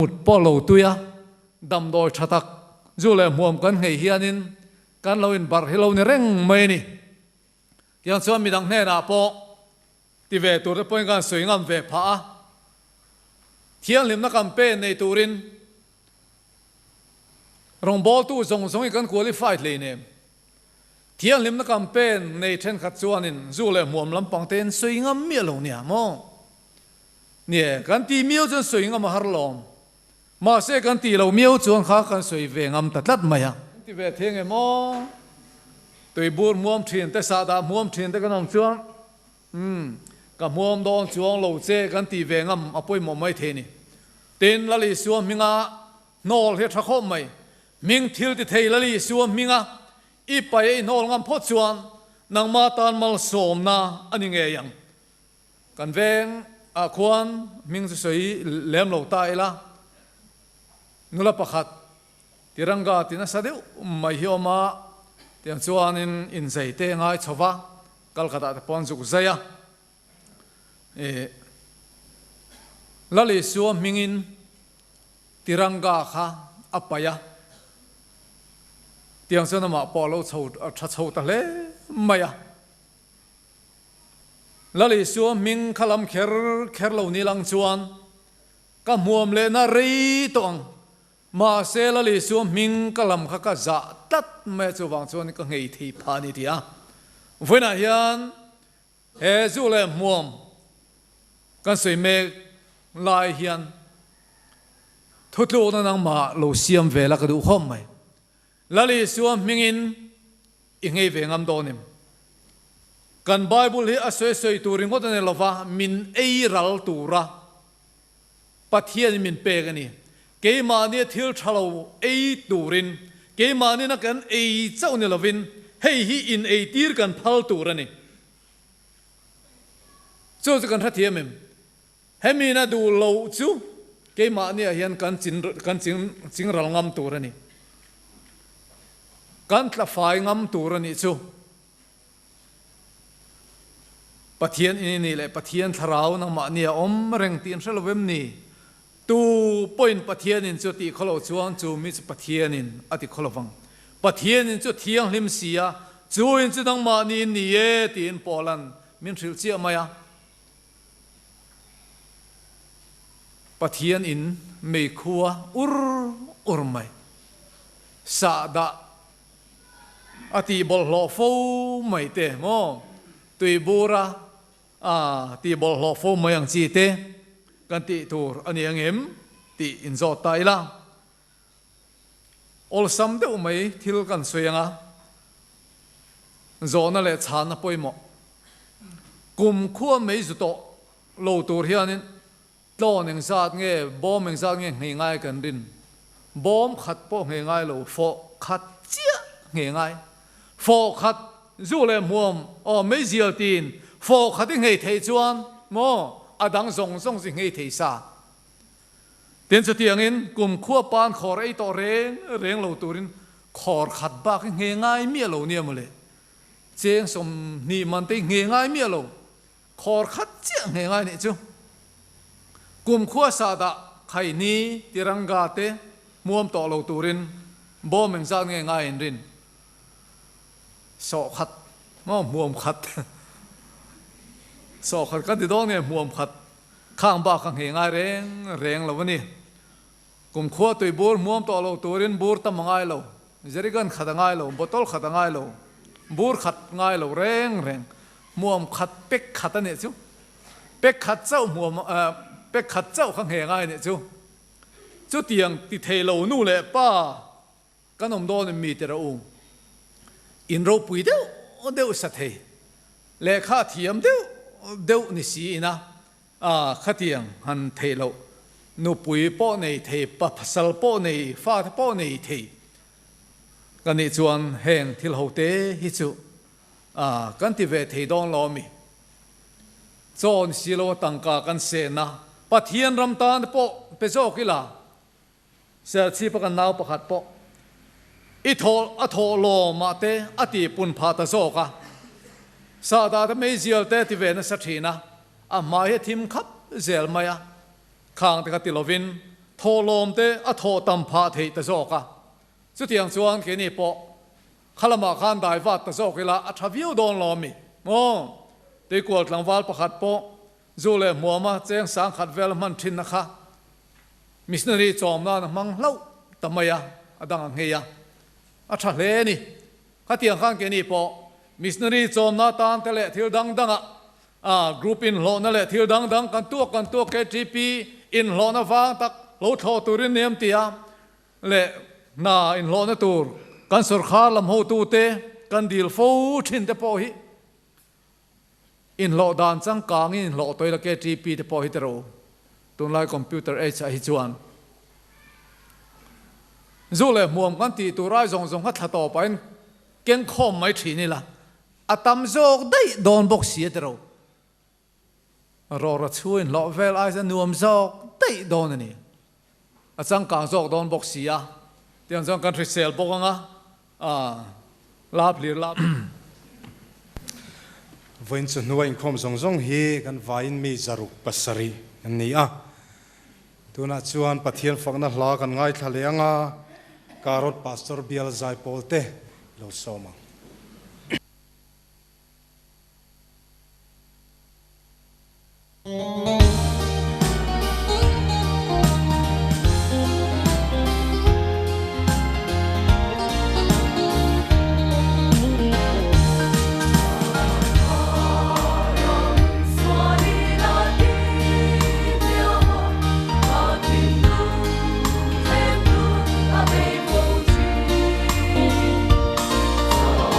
một bỏ lầu tuya đầm đôi chặt tắc dù là muộn cần ngày hianin cần lâu in bar hello ni reng mai ni yang cho mi dang ne na po ti về tur de point kan soi ngam về pha thiang lim na campaign nei turin rong bol tu zong zong kan qualified le ne thiang lim na campaign nei then khat chuanin zu le muam lampang ten soi ngam mi lo nia mo nia kan ti miêu chon soi ngam har lom mà sẽ kan ti lo miêu chuan kha kan soi ve ngam tatlat maya ti ve theng e mo tui bur muam thin te sa da muam thin te kan om chuan ka muam dong chuang lo che kan ti ve ngam apoi mo mai the ni ten la li suam minga nol he tha khom mai ming thil ti thei la li suam minga i pai nol ngam pho chuan nang ma tan mal som na ani nge yang kan veng a khuan ming su soi lem lo tai la nula pakhat tiranga tina sadeu mai hioma tiang chuan in zai te ngai chowa kalkata te pon zuk zaya lali suam mingin tiranga kha apaya tiang chuan ma polo chho tha chho ta le maya lali suam ming khalam kher lo ni lang chuan ka muam le na rei tong mà sẽ là lý xuống mình cả làm các giả tắt mẹ cho vàng cho nên cái ngày thì phá đi à với nãy hiện hệ du lệ muam cái suy mê lại hiện thốt lô nó năng mà lô xiêm về là cái đủ không mày là lý xuống mình in ngay về ngắm đồ niệm cần Bible hi asoi soi tu ring ngót này là va min ai ral tu ra bắt hiện min pe cái này cái mà này thiếu thầu ấy turin cái mà này nó cần ấy cháu này là vin hay hi in ấy tiệt cần phal turin này cho cần phát hiện mình hay mình là đủ lâu chú cái mà này hiện cần chính rал ngam turin này cần là phải ngam turin này chú bắt hiện này lại bắt hiện thảo năng mà này rèn tiền sẽ là vem này tu point pathianin chu ti kholo chuang chu mi chu pathianin ati kholovang pathianin chu thiang lim sia chu in chu dang ma ni ni e tin polan min thil chi maya pathian in me khuwa ur mai sa da ati bol lo fo mai te mo tui bura ti bol lo fo mai ang chi te kan ti tur ani angem ti inzo tai la ol sam de mai thil kan soyanga zona le chana poimo kum khua mai zu to lo tur hianin to ning zat nge bom ning zat nge ngai kan rin bom khat po ngai lo fo khat chia ngai fo khat zu le muam o mai zial tin fo khat nge thei chuan mo adang zong zong gì ngay thấy sa tiền cho tiếng in cùng khua pan khor ấy to reng lâu turin khor khát bạc nghe ngay mía lâu niệm mà lệ chén som ni man tây nghe ngay mía lâu khor khát chén nghe ngay này chứ cùng khua sa đã khai ni tiranga te muam to lâu turin bo mình ra nghe ngay rin so khát mo muam khát so khát cái đó này muam khát khang ba khang he ngai reng lo ni kum khua tui bur muam to lo turin bur ta mangai lo jerigan khat ngai lo botol khat ngai lo bur khat ngai lo reng muam khat pek khat ne chu pek khat chau muam pek khat chau khang he ngai ne chu tiang ti thei lo nu le pa kanom do ne mi te ra in ro pui deu sa thei le kha thiam deu ni si ina khát tiếng han thề lộ nụ bụi bỏ này thề bắp sal bỏ này pha bỏ này thề cái này chuan hẹn thil hậu tế hít chú cái ti về thề đong lo mi chọn xí lo tăng cả cái xe na bắt hiền ram tan bỏ bây giờ cái là sẽ chỉ bắt cái nào bắt hạt bỏ ít thô lo mà té ati pun pha ta zo ka sa da ta mấy giờ té ti về nó sát na mai thim khắp zel maya khang te ka ti lovin thô lom te a thô tam pha thei ta zo ka chu tiang chuan ke ni po khalama khan dai wat ta zo ke la a thaviu don lo mi mo te kwal tlangwal pakhat po zule muama cheng sang khat vel man thin na kha missionary chom na mang lau tamaya adang ngeya a tha hle ni khatiang khan ke ni po missionary chom na tan tele thil dang danga group in lo na le thil dang dang kan tu KTP in lo na wang tak lo tho turin nem tia le na in lo na tur kan sarkar lam ho tu te kan dil fo thin te po hi in lo dan chang kang in lo toy la KTP te po hi te ro tun lai computer age hi chuan zule muam kan ti tu rai zong zong ha tha to pain ken khom mai thi ni la atam zok dai don bok sia te ro ro ra chuin lo vel ai sa nuam zok dai don ni a chang kang zok don bok sia tiang chang kan thrisel bok anga lap lir lap voin chu nuain khom zong zong hi kan vain mi zaruk pasari ani a tuna chuan pathian fakna hla kan ngai thaleanga karot pastor bial zai polte lo soma Hãy subscribe cho kênh Ghiền Mì Gõ để không bỏ lỡ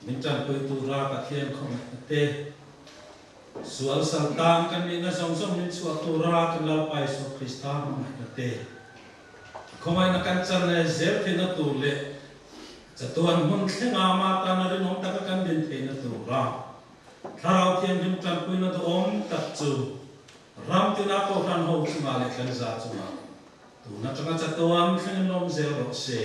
mình chẳng quay tu ra cả thiên không tê sual saltang kan ni na song song min sual tu ra kan la pai so Krista ma tê không ai na kan chan le zer thi na tu le cha tuan mun thenga ma ta na rin om ta kan din the na tu ra tharau thiam dim chan pui na do om tak chu ram ti na ko ran ho chu ma le kan za chu ma tu na changa cha tuan khen nom zer ro se